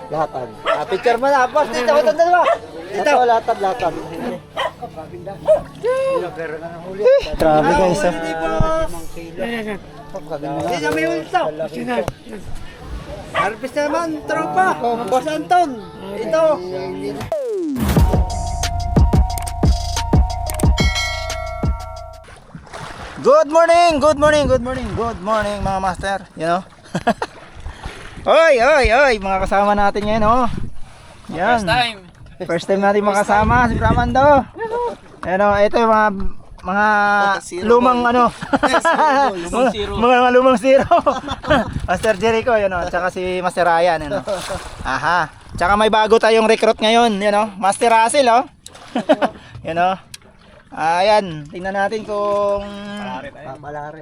Latag. Picture mo na. Boss, dito ko tanda ba? Dito. Latag. Grabe guys. Hindi na may ulto. Harvest naman, tropa. Boss Anton. Ito. Good morning mga master. You know? Oy, mga kasama natin ngayon, oh. Yan. First time natin makasama si Bramando. Ano, ito yung mga lumang ano. mga lumang zero. Master Jericho, yun, oh. Tsaka si Master Ryan, yun, oh. Aha. Tsaka may bago tayong recruit ngayon, yun, oh. Master Russell, oh. Yun, oh. Ayan, tingnan natin kung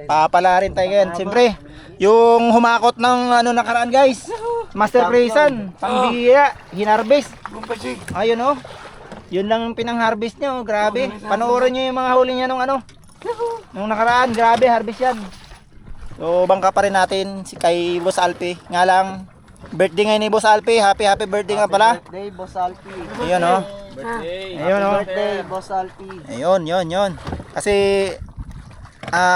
papalarin tayo ngayon. Siyempre, yung humakot ng ano nakaraan guys, Master Grayson, pangbiya, hinarvest. Ayun, oh. Yun lang yung pinang-harvest niya, oh. Grabe. Panoorin niyo yung mga huli niya nung ano, nung nakaraan. Grabe, harvest yan. So, bangka pa rin natin si kay Boss Alpi. Nga lang, birthday ngayon ni Boss Alpi. Happy birthday nga pala. Birthday, Boss Alpi. Ayun, oh. Ayun, oh. Birthday, Boss Alpi. Ayun, yun. Kasi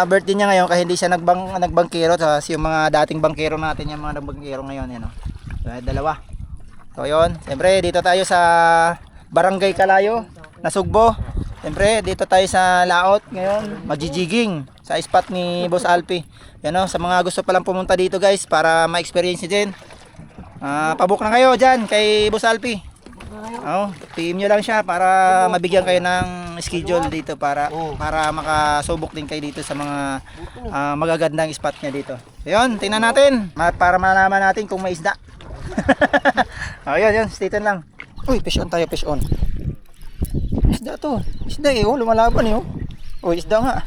birthday niya ngayon kaya hindi siya nagbangkero. Kasi yung mga dating bangkero natin, yung mga nagbangkero ngayon, yun, oh. So, dalawa. So, yun. Siyempre, dito tayo sa Barangay Kalayo, Nasugbo. Siyempre, dito tayo sa Laot ngayon, magjijiging sa spot ni Boss Alpi. Yan, oh. Sa mga gusto palang pumunta dito guys para ma-experience din. Pabook na kayo dyan kay Boss Alpi. Oh, PM nyo lang siya para mabigyan kayo ng schedule dito para makasubok din kayo dito sa mga magagandang spot niya dito. Ayun, tingnan natin para malaman natin kung may isda. Ayun, stay tuned lang. Uy, fish on tayo, fish on. Isda to. Isda eh, oh, lumalaban eh, oh. Oh, isda nga.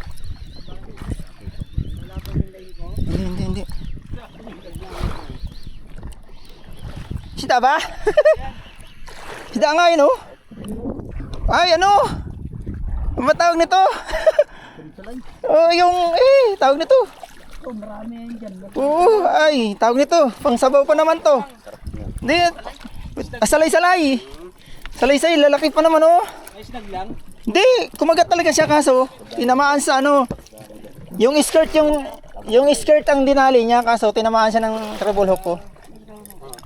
Hindi. Isda ba? Isda nga yun, oh. Ay, ano? Ano tawag nito? Oh, tawag nito. Oh, marami yan dyan. Oo, ay, tawag nito. Pangsabaw pa naman to. Hindi, salay-salay. Salay-salay, lalaki pa naman, oh. Ay, sinag lang. Hindi, kumagat talaga siya kaso tinamaan sa ano. Yung skirt ang dinali niya kaso tinamaan siya ng treble hook, oh.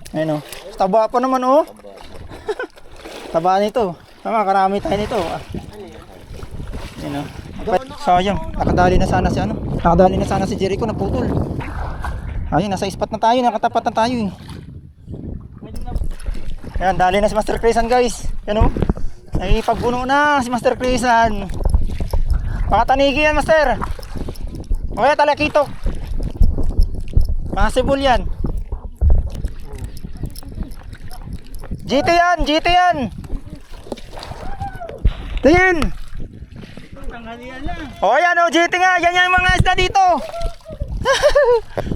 Ayun, oh. Taba pa naman, oh. Taba nito. Tama, karami tayo nito. Ayun, oh. Sayang, nakadali na sana si Jericho, naputol. Ayun, nasa spot na tayo, nakatapat na tayo, eh. Ayan, dali na si Master Grayson guys. Yan, oh. Ay, pagbuno na si Master Grayson. Pakatanigi yan, Master. Okay, talakitok. Possible yan. GT yan. Tingin. Oh, yan, oh, GT nga. Yan yung mga isda dito.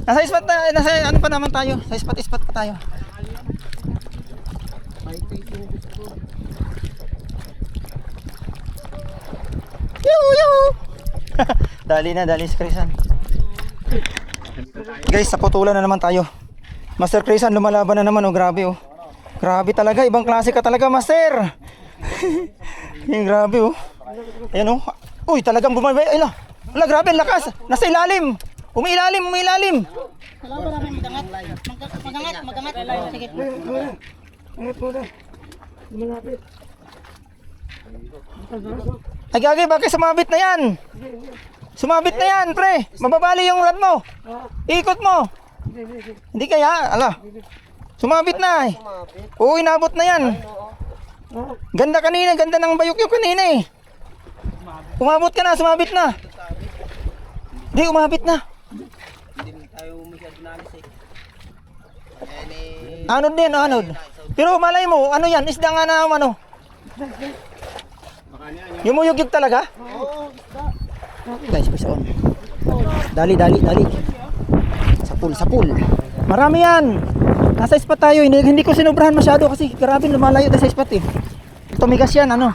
Nasa spot na, ano pa naman tayo? Sa spot pa tayo. Yuhu. Dali si Grayson. Guys, sa putulan na naman tayo. Master Grayson, lumalaban na naman, oh, grabe, oh. Grabe talaga, ibang klase ka talaga, Master. Yung grabe, oh. Ayan, oh. Uy, talagang bumabay. Ay, ala, grabe, ang lakas. Nasa ilalim. Umiilalim. Magangat. Sige. Ay, gagi, bakit sumabit na yan? Sumabit na yan, pre. Mababali yung rod mo. Ikot mo. Hindi kaya, ala. Sumabit na, eh. Oo, inabot na yan. Ganda ng bayok kanina, eh. Umabot ka na, sumabit na. Hindi, umabit na. Anod. Pero malay mo, ano yan, isda nga na, ano. Yumuyugyug talaga? Guys, fish on. Dali. Sa pool. Marami yan. Nasa spot tayo, hindi ko sinubrahan masyado kasi grabe lumalayo tayo sa spot, eh. Tumigas yan, ano.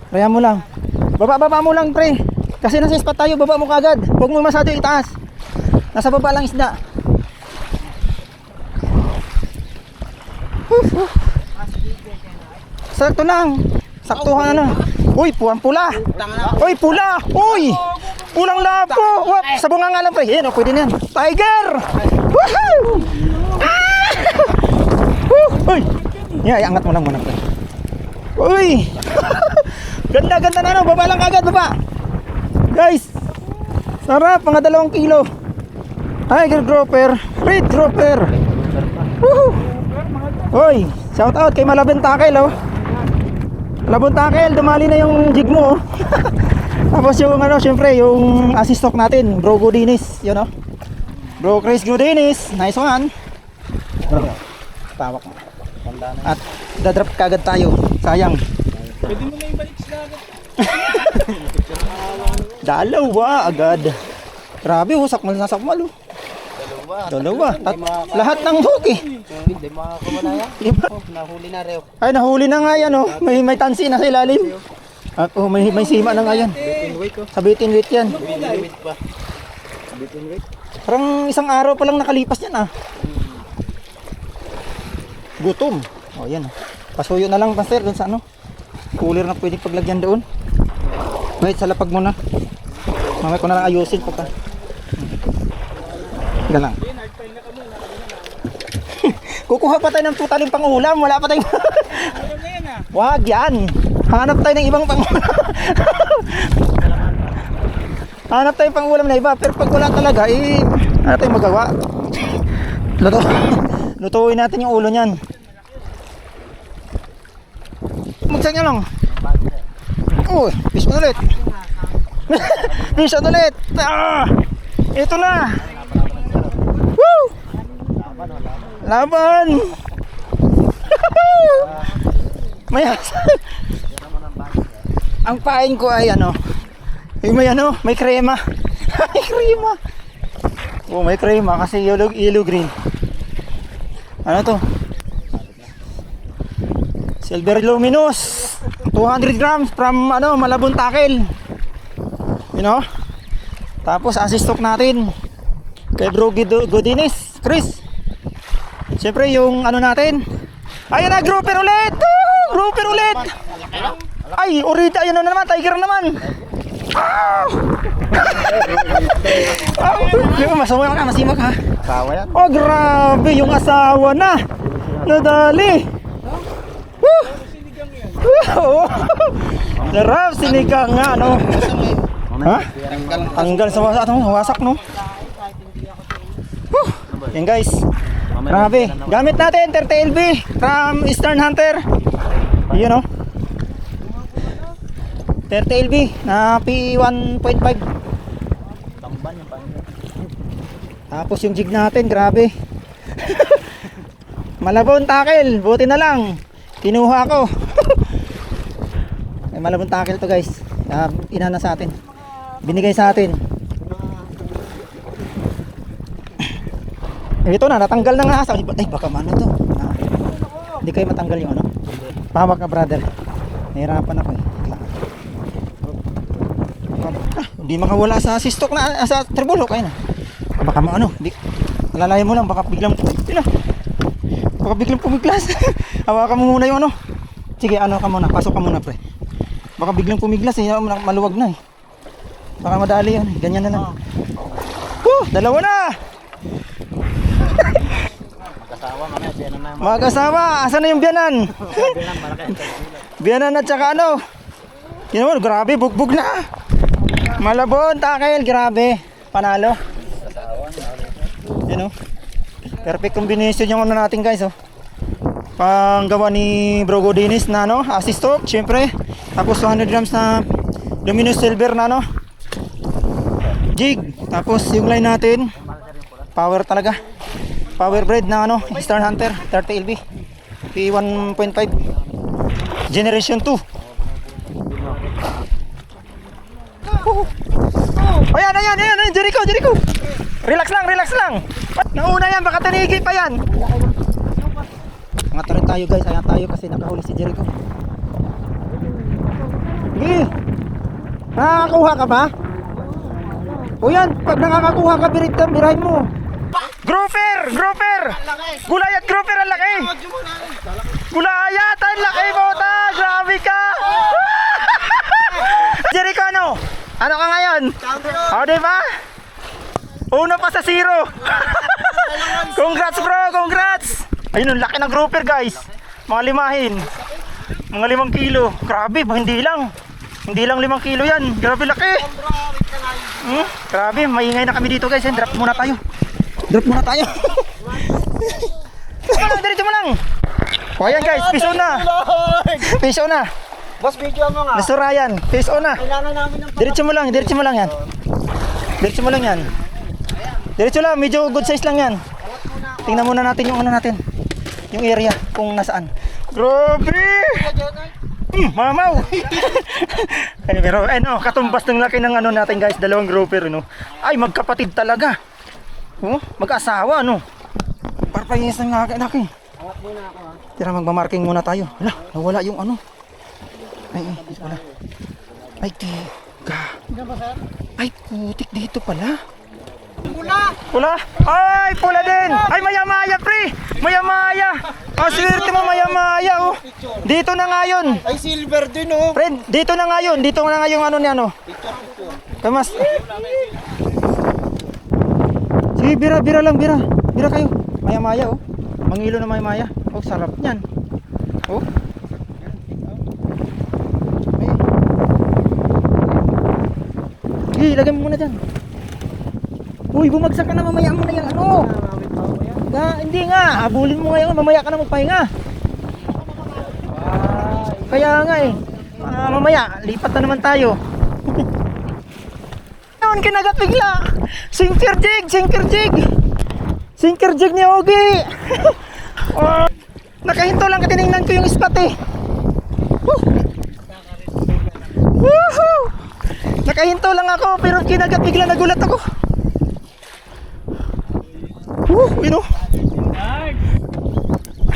Kaya mo lang. Baba mo lang, pre. Kasi nasa spot tayo, baba mo kagad. Huwag mo masyado itaas. Nasa baba lang isda. Sakto lang. Saktuhan na. Uy, pula. Uy, pula. Uy! Pulang lapo. Wap, sa bunga nga lang pre. Yan, pwede na yan. Tiger! Woohoo! Ah! Uy! Yeah, angat mo lang muna pre. Uy! Ganda na ano. Baba lang agad, baba. Guys, sarap. Mga 2 kilo. Tiger grouper. Red grouper. Woohoo! Uy, shout out kay Malabon Tackle oh. Malabon Tackle, dumali na yung jig mo oh. Tapos yung ano, syempre yung assist stock natin, Bro Gudinis, yun oh. Bro Chris Gudinis, nice one. Tawak mo. At dadrop kagad tayo, sayang. Pwede mo na ibalik sila agad. Dalawa agad. Grabe oh, sakmal na sakmal oh. Dalawa. Lahat ng hook eh. Hindi makakamala yan. Diba? Nahuli na rin. Ay, nahuli na nga yan oh. May tansi na sa ilalim. At oh, may sima na nga yan. Sa bitin weight yan. Binilibit pa. Parang isang araw pa lang nakalipas yan ah. Gutom. O yan oh. Pasuyo na lang Pastor dun sa ano. Cooler na pwede paglagyan doon. Wait, sa lapag muna. Mamaya ko na lang ayusin pagka. Higa lang. Kukuha pa tayo ng putaling pangulam. Wala pa tayong... Wag yan. Hanap tayo ng ibang pangulam. Hanap tayo ng pangulam na iba. Pero pag wala talaga, eh, ano tayong magawa? Lutuin natin yung ulo niyan. Magsan nyo lang. Oh, fish on ulit. Fish on ulit. Ah, ito na. Woo! Laban. May ang pain ko ay ano? May ano, may krema. May krema. Oh, may krema kasi yellow green. Ano to? Silver luminous. 200 grams from ano, Malabon Tackle. You know? Tapos assist stock natin kay Bro Gudinis, Chris. Siyempre yung ano natin. Ayun na, grouper ulit. Grouper ulit. Ay, orita, ayun na naman, tiger naman. Masama ka, masimag ha. Asawa yan. Oh, grabe, yung asawa na. Nadali. Woo! Sarap, sinigang nga, no? Ha? Tanggal sa wasak, no? Wasak, no? Yan guys. Grabe. Gamit natin 30 LB from Eastern Hunter. Yun, no? 30 LB na P1.5. Tapos yung jig natin, grabe. Malabon Tackle, buti na lang kinuha ko. Ay, Malabon Tackle to guys. Inana sa atin. Binigay sa atin. Ito na, natanggal na nga. Ay, baka mano to. Hindi kayo matanggal yung ano. Pahawak ka brother. Nahirapan ako eh. Hindi makawala sa sistok na sa tribulo kayo na. Baka maano, di alalayan mo lang baka biglang pumiglas. Hawakan mo muna yung ano. Sige, ano ka muna, pasok ka muna pre. Baka biglang pumiglas eh, maluwag na eh. Baka madali yan, ganyan na lang. Dalawa na. Mag-asawa, asan na yung biyanan? Biyanan at saka ano? Yun naman, grabe, bugbog na. Malabon Tackle, grabe. Panalo. Yan o. Perfect combination yung ano natin guys oh. Panggawa ni Bro Gudinis na ano, assist stock, syempre. Tapos 200 grams na luminous silver na ano, jig. Tapos yung line natin, power talaga. Power braid na ano, Eastern Hunter 30 LB P1.5 Generation 2. Ayan, Jericho. Relax lang. Nauna yan, baka tanigi pa yan. Angat rin tayo guys, ayan tayo kasi nakahuli si Jericho. Sige. Nakakakuha ka ba? O yan, pag nakakakuha ka, birahin mo. Grouper! Gulay at grouper ang laki! O, diba? Una pa sa zero. Congrats bro, congrats. Ayun, ang laki ng grouper guys. Mga limahin. Mga 5 kilo. Grabe, hindi lang. Hindi lang 5 kilo yan. Grabe laki. Grabe, maingay na kami dito guys. Drop muna tayo. Drop muna tayo. Diretso mo lang. O ayan guys, piso na. Piso na. Boss, video mo nga. Mr. Ryan, piso na. Kailangan namin ng Diretso mo lang yan. Diretso mo lang yan. Diretso lang, medyo good size lang yan. Tingnan muna natin yung ano natin. Yung area kung nasaan. Grabe! Mamaw! Ay, pero ano, katumbas ng laki ng ano natin guys, 2 grouper no. Ay, magkapatid talaga. Oh, mag-asawa no. Parpayinis ng laki. Tira, magmamarking muna tayo. Wala, nawala yung ano. Ay, wala. Ay, tiga. Ay, putik dito pala. Pula? Ay, pula din! Ay, maya-maya, pre! Maya-maya! Ang swerte mo, maya-maya, oh! Dito na nga yun! Ay, silver din, oh. Friend, dito na nga yun! Dito na nga yung ano ni ano. Kamas. Sige, bira lang, bira. Bira kayo. Maya-maya, oh. Mangilo na maya-maya. Oh, sarap niyan. Oh. Ay. Sige, ilagay mo muna dyan. Uy, bumagsak ka na, mamaya mo na yung ano. Hindi nga, habulin mo ngayon, mamaya ka na magpahinga. Kaya nga eh. Mamaya, lipat na naman tayo. Noon, kinagat bigla. Sinker jig ni Ogie. Nakahinto lang, katinignan ko yung spot eh. Woohoo! Nakahinto lang ako, pero kinagat bigla, nagulat ako. You know?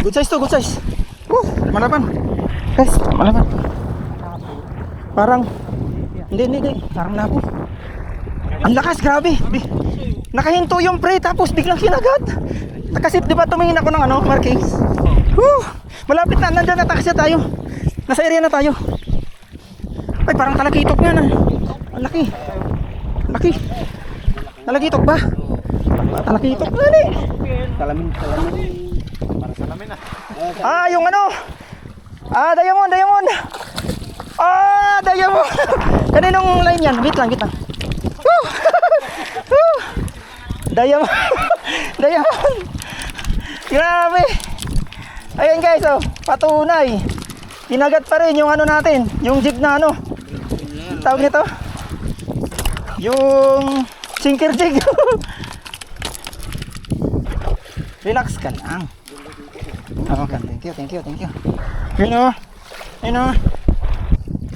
Good size to, good size. Malaban. Guys, malaban. Parang hindi. Parang labo. Ang lakas, grabe. Nakahinto yung pre, tapos biglang kinagat. Kasi di ba tumingin ako ng ano, markings. Malapit na, nandiyan na taxi tayo. Nasa area na tayo. Ay, parang talakitok nga na. Ang laki. Talakitok ba? Talakitok nga ni. Salamin. Yung ano. Diamond. Diamond. Kaninong line yan? Wait lang. Diamond. Grabe. Ayan guys, oh, patunay. Kinagat pa rin yung ano natin, yung jig na ano. Tawag nito? Yung sinker jig. Relax ka lang. Okay, thank you. Yun o.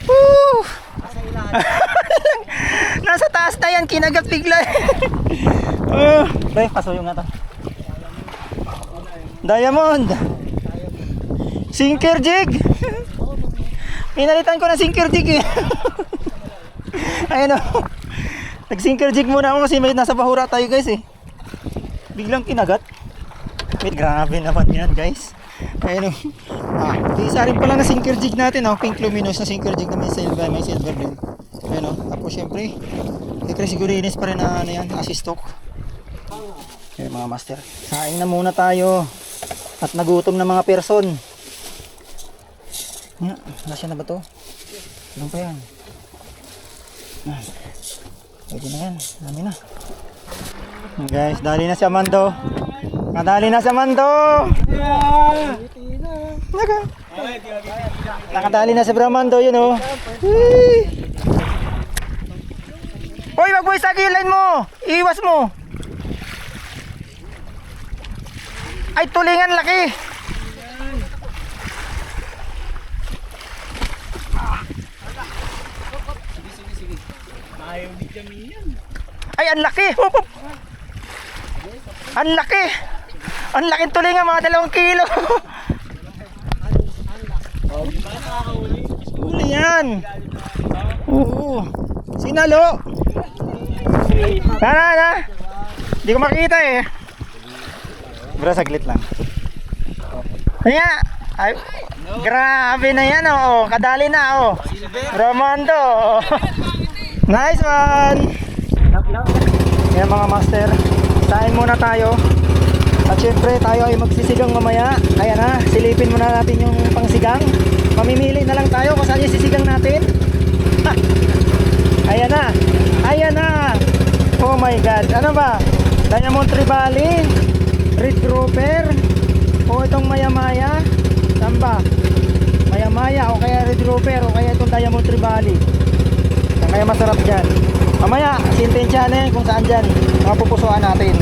Woo! Nasa taas na yan, kinagat bigla. Pre, pasuyo nga to. Diamond. Sinker jig. Pinalitan ko na sinker jig eh. Ayun o. Nag-sinker jig muna ako kasi may nasa bahura tayo guys eh. Biglang kinagat. Wait, grabe naman yan guys. Ayun o. Isa rin pala na sinker jig natin, pink luminous na sinker jig na may silver din. Ayun o. Tapos syempre sigurines pa rin na ano yan, assistok. Okay mga master, kain na muna tayo. At nagutom na mga person. Nasya na ba to? Ilan pa yan? Pwede na yan, dami na. Guys, dali na si Amando. Nakadali na si Amando. Nakadali na si Bramando, yun o. Hoy, wag mo isagilan mo. Iwas mo. Ay, tulingan laki. Ayaw ni Jamian. Ay, ang laki. Ang laki. Ang laking tulingan, mga 2 kilo. Huli yan. Oo. Sinalo. Na. Hindi ko makita eh. Bro, saglit lang. Kaya, ay, grabe na yan oh. Kadali na oh. Romando. Nice one. Yan mga master, sain muna tayo. At syempre tayo ay magsisigang mamaya. Ayan na, silipin muna natin yung pangsigang. Mamimili na lang tayo kung saan yung sisigang natin. Ayan na, ayan na. Oh my god, ano ba? Diamond Trevally, Red Grouper, o itong Maya-Maya. Saan ba? Maya-Maya o kaya Red Grouper o kaya itong Diamond Trevally. Saan kaya masarap dyan? Mamaya, sintensya na kung saan dyan mga pupusuan natin.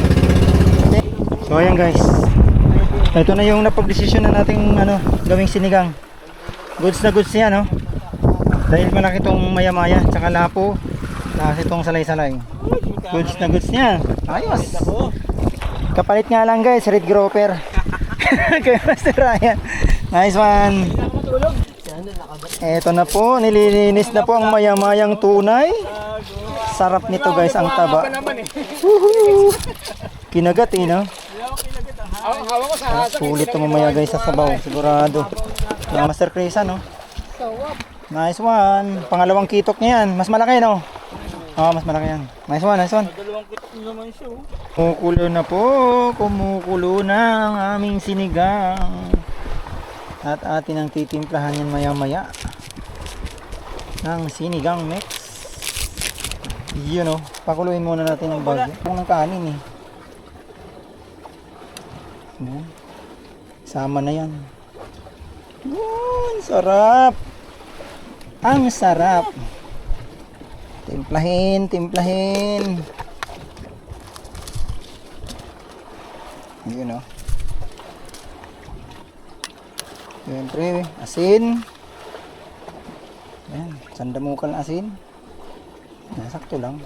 So ayan guys, ito na yung napag-desisyon na nating gawing sinigang. Goods na goods yan, no? Dahil malaki itong Maya-Maya tsaka lapo, tapos itong salay-salay. Goods na goods niya. Ayos. Kapalit nga lang guys, Red Grouper. Kaya Master Ryan. Nice one. Ito na po, nililinis na po ang Maya-Mayang tunay. Sarap nito guys, ang taba. Woohoo! Kinagat no? Sulit ito mamaya guys sa sabaw, sigurado. Yung Master Chris, no? Nice one. Pangalawang kitok niya yan. Mas malaki, no? Oo, mas malaki yan. Nice one, nice one. Kumukulo na po. Kumukulo na ang aming sinigang. At atin ang titimplahan yan maya-maya ng sinigang mix. Yun, no? Pakuluin muna natin ang bagyo. Kung ng kanin, eh. Ayan. Sama na yan. Yun, sarap. Ang sarap. Timplahin, timplahin. Yun, oh. Siyempre, asin. Ayan, sandamukal na asin. Sakto lang.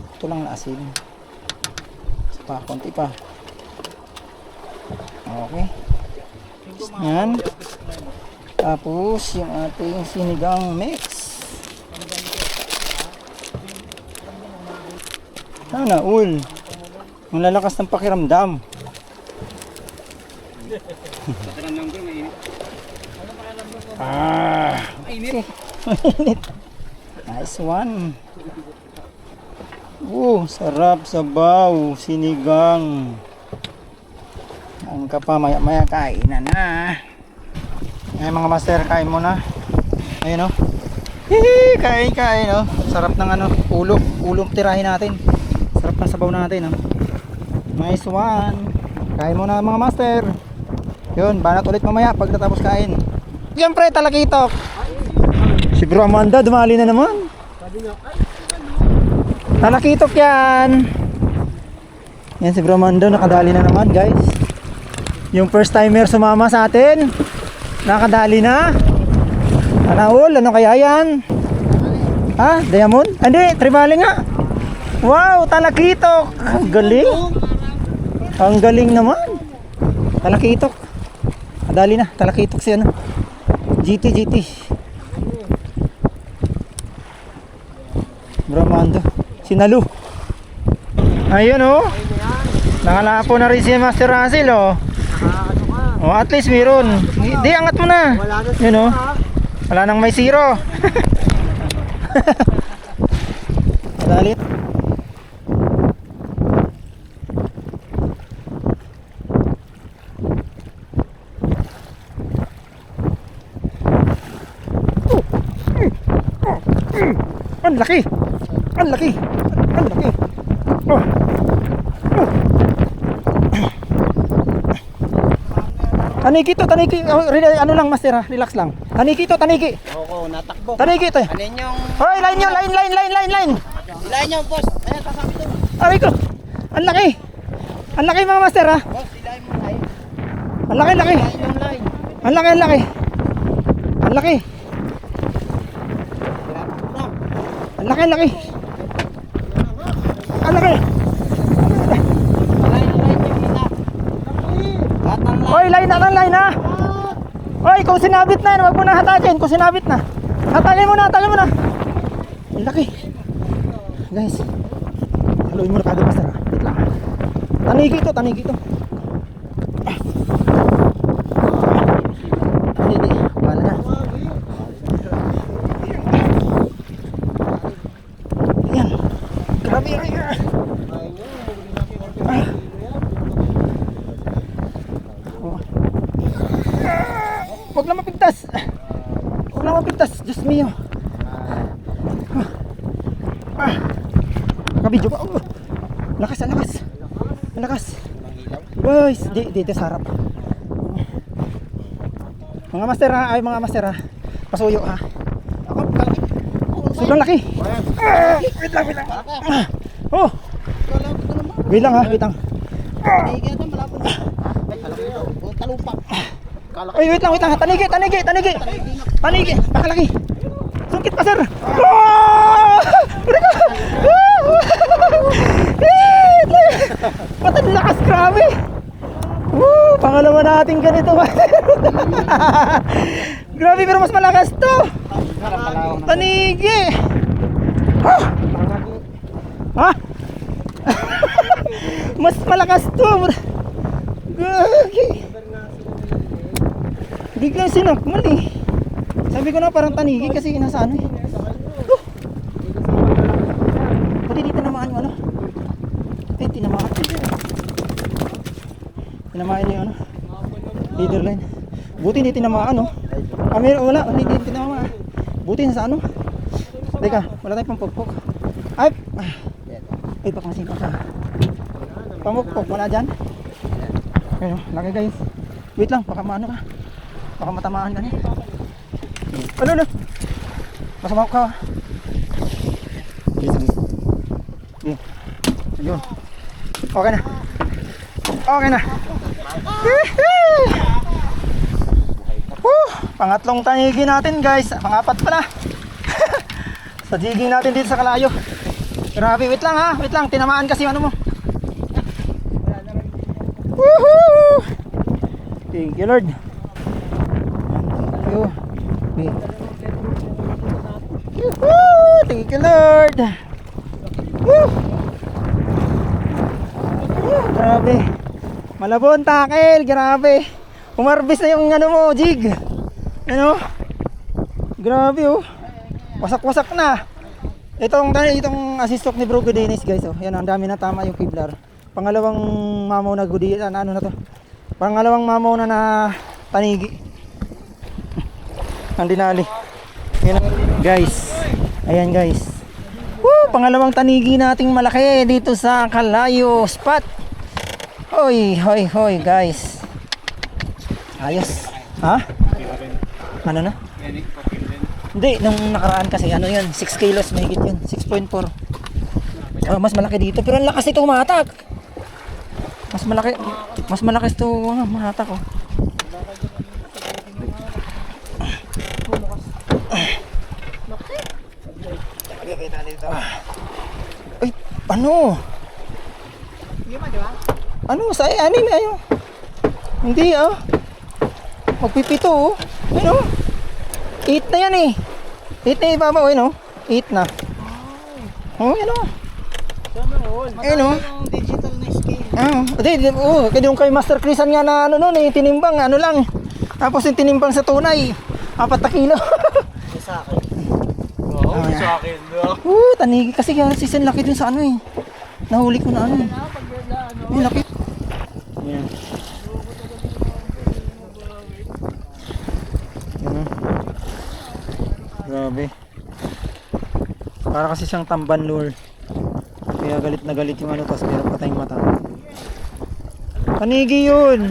Sakto lang na asin. Isa pa, konti pa. Okay. Yan. Tapos yung ating sinigang mix. Sana ul. Ang lalakas ng pakiramdam. Okay. Mainit. Nice one. Sarap sabaw, sinigang. Ang kapa maya kain na. Ay mga master, kain muna. Ayun, oh. Hihi, kain, oh. Sarap ng ulo tirahin natin. Sarap ng sabaw natin, oh. Nice one. Kain muna mga master. Yun, banat ulit mamaya pagkatapos kain. Siyempre, talakitok. Si Bro Amanda, dumali na naman. Talakitok yan. Yan si Bro Amanda, nakadali na naman guys. Yung first timer sumama sa atin, nakadali na. Anaul, ano kaya yan? Ha? Diamond? Hindi, Trevally nga. Wow, talakitok. Ang galing. Ang galing naman. Talakitok. Nadali na, talakitok si GT. Bramando. Sinalu. Ayun, oh. Nakalapo na rin si Master Russell, oh. Oh, at least meron. Di, angat mo na. Yun, oh. Wala nang may zero. Dali. Ang laki. Ang laki. Ang laki. Oh. Taniki to, taniki. Ano lang master ha, relax lang. Taniki to, taniki. Oo, natakbo. Taniki to. Alin yung... Hoy, line nyo, line. Ilan yung boss? Ayan, kasama ito. Aray ko. Ang laki. Ang laki mga master ha. Boss, ilahin mo line. Ang laki. Ilahin yung line. Ang laki. Ang laki. Ang laki. Ang laki. Line yung kita. Batang line. Hoy, line na. Hoy, kung sinabit na yan, wag mo na hatakin. Kung sinabit na. Hatakin mo na. Ang laki. Guys. Haluin mo na kagad master ha. Wait lang. Tanigi to. Hindi. Wala na. Ayan. Huwag lang mapigtas. Huwag lang mapigtas. Diyos mio. Nakabidyo pa. Lakas, lakas. Lakas. Guys, dito sa harap. Mga master ha, ay mga master ha. Pasuyo ha. Sobrang laki. Wait lang. Oh. Wait lang ha, wait lang. Ay, wait lang. Tanigi. Pakalaki. Sungkit pa, sir. Patang lakas, grabe. Pangalawa natin ganito. Grabe, pero mas malakas to. Tanigi. Ha? Mas malakas to. Gagi. Biglang sinakmal eh. Sabi ko na parang tanigi kasi nasa ano eh. Pati di tinamaan yung ano. Tinamaan. Tinamaan yung ano. Leader line. Buti hindi tinamaan no. Wala, hindi tinamaan. Buti nasa ano. Teka, wala tayong pampukpok. Ay, baka masin ka. Pampukpok, wala dyan. Ayun, laki guys. Wait lang, baka maano ka. Baka matamaan ka niya. Ano? Masama ka. Ayun. Okay na. Pangatlong tanigi natin guys. Pangapat pala. Sa jigging natin dito sa Kalayo. Grabe, wait lang ha. Wait lang, tinamaan kasi ano mo. Woohoo! Thank you Lord. Thank you Lord. Grabe. Malabon takel, grabe. Umarbis na yung ano mo, jig. Ano? Grabe oh. Wasak-wasak na. Itong assistok ni Bro Gudinis guys oh. Yan, ang dami na tama yung kiblar. Pangalawang mamaw na ano na to? Pangalawang mamaw na tanigi. Ang dinali. Yan guys. Ayan guys. Pangalawang tanigi nating malaki dito sa Kalayo spot. Hoy guys. Ayos. Ha? Ano na? Hindi, nung nakaraan kasi ano yun, 6 kilos mahigit yun, 6.4. Mas malaki dito, pero ang lakas ito humatak. Mas malaki ito humatak oh. Ay, ano? Ano? Sa anin ayo? Hindi ah. Magpipito oh. Ano? 8 na yan eh. 8 na ibabaw eh no? 8 na. Oh, ano? Ano? Digital na scale. Kaya yung kay Master Chrisan nga na ano noon eh, tinimbang ano lang. Tapos yung tinimbang sa tunay, 4 na kilo. Sa akin. Sa akin. Tanigi kasi season laki dun sa ano eh. Nahuli ko na ano eh. Yung laki. Yan. Grabe. Para kasi siyang tamban lure. Kaya galit na galit yung ano, tapos meron pa tayong mata. Tanigi yun.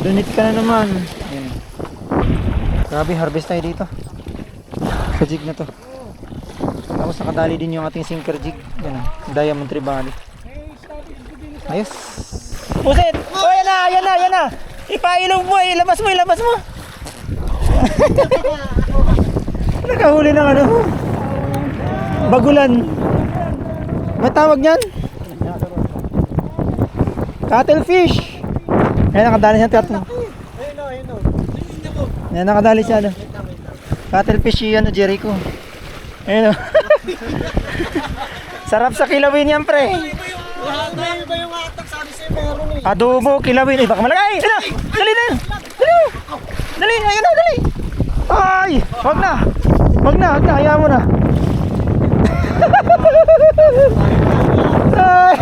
Dunit ka na naman. Ayan. Grabe, harvest tayo dito. Sa jig na to. Tapos nakadali din yung ating sinker jig. Yan, Diamond Tribali. Ayos. Pusit! Oh, yan na. Ipailog mo, ilabas mo. Nakahuli ng ano? Bagulan. May tawag niyan? Cuttlefish. Ayan, nakadali siya. Ayan, nakadali siya. Cuttlefish yan, Jericho. Ayan o. Sarap sa kilawin yan, pre. Iba yung atak, sabi sa'yo meron eh. Adobo, kilawin. Baka malaki. Dali, ayun na, dali. Ay, wag na, hayaan mo na. Ay.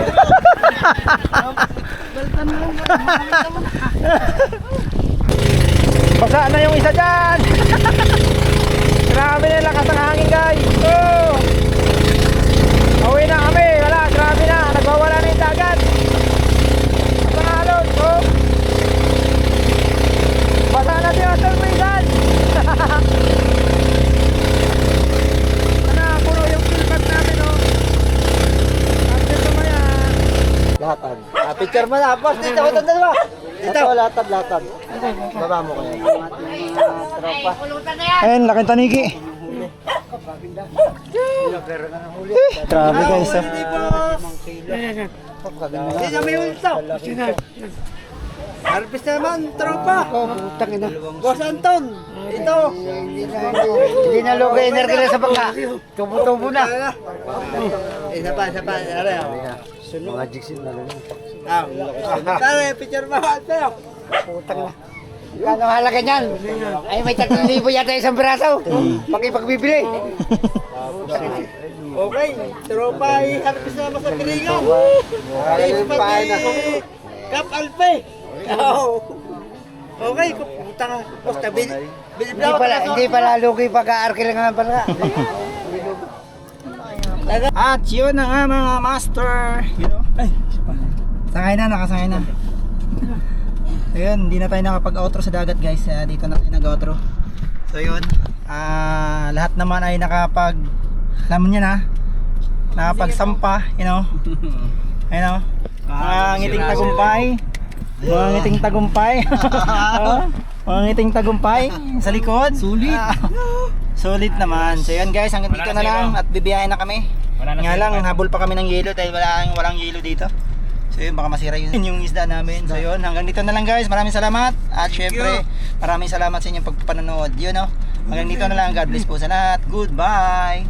Wala na yung isa dyan. Grabe na yung lakas ng hangin guys. Oh. Uwi na kami. Wala, grabe na. Nagwawala na yung dagat. Pangalon. Oh. Basa na din ang surprisan. Ano, puro yung filmat namin oh. After sumaya. Latag. Picture mo na, boss. Dito, itong dalawa. Dito, latag. Baba mo kayo. Tropa. Ayun, laking tanigi. Grabe guys. Oh. Hindi na may ulto. Harvest naman, tropa. Boss Anton. Ito. Hindi na logo energy na sa bangka. Tubo-tubo na. Isa pa. Mga jigsin na lang. Tara, picture mo. Tayo. Putang na. Kano halaga niyan? Ay, may 3,000 yata isang braso. Pakipagbibili. Okay, tropa, i-harvest naman sa piringan. Kap Alpe. Okay, puta nga. Basta Hindi pala lugi pagka-arke lang nga pala. At yun na nga mga master. You know? Ay, sangay na, nakasangay na. Ayun, hindi na tayo nakapag-outro sa dagat guys. Dito na tayo nag-outro. So yun, lahat naman ay alam niyo na, nakapagsampa, you know. You know, mga ngiting tagumpay. Mga ngiting tagumpay. Mga ngiting tagumpay sa likod. Sulit. Sulit naman. So yun guys, hanggang dito na lang at bibiyahin na kami. Nga lang, habol pa kami ng yelo dahil walang yelo dito. So yun, baka masira yung isda namin. So yun, hanggang dito na lang guys. Maraming salamat. At syempre, maraming salamat sa inyong pagpapanood. Yun, no? Hanggang dito na lang. God bless po sa lahat. Goodbye.